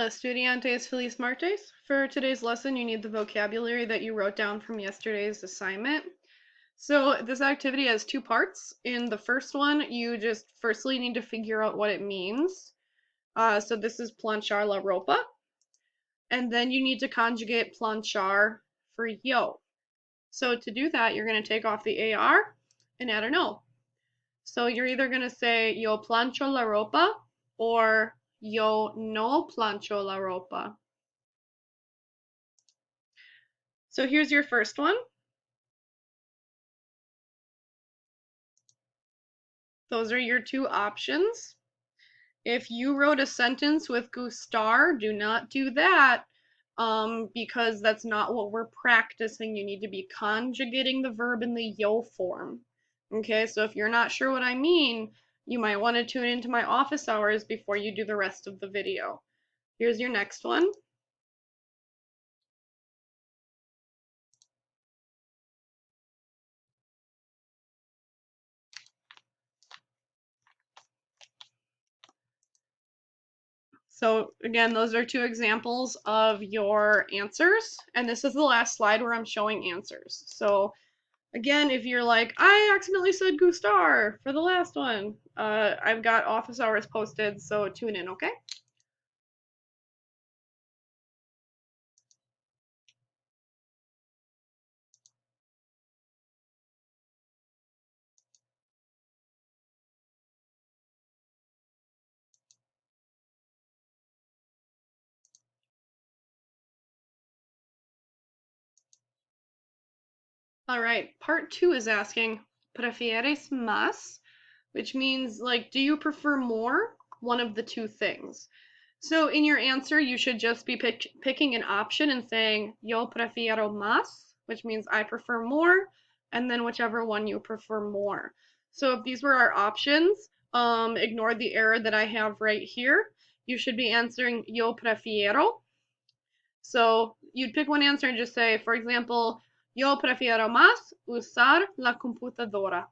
Hola, estudiantes, feliz martes. For today's lesson, you need the vocabulary that you wrote down from yesterday's assignment. So this activity has two parts. In the first one, you just firstly need to figure out what it means. So this is planchar la ropa. And then you need to conjugate planchar for yo. So to do that, you're going to take off the AR and add an O. So you're either going to say yo plancho la ropa or yo no plancho la ropa. So here's your first one. Those are your two options. If you wrote a sentence with gustar, do not do that because that's not what we're practicing. You need to be conjugating the verb in the yo form. Okay, so if you're not sure what I mean, you might want to tune into my office hours before you do the rest of the video. Here's your next one. So again, those are two examples of your answers, and this is the last slide where I'm showing answers. So again, if you're like, I accidentally said gustar for the last one, I've got office hours posted, so tune in, okay? All right, part 2 is asking, prefieres más? Which means, like, do you prefer more? One of the two things. So in your answer, you should just be picking an option and saying, yo prefiero más, which means I prefer more, and then whichever one you prefer more. So if these were our options, ignore the error that I have right here. You should be answering yo prefiero. So you'd pick one answer and just say, for example, yo prefiero más usar la computadora.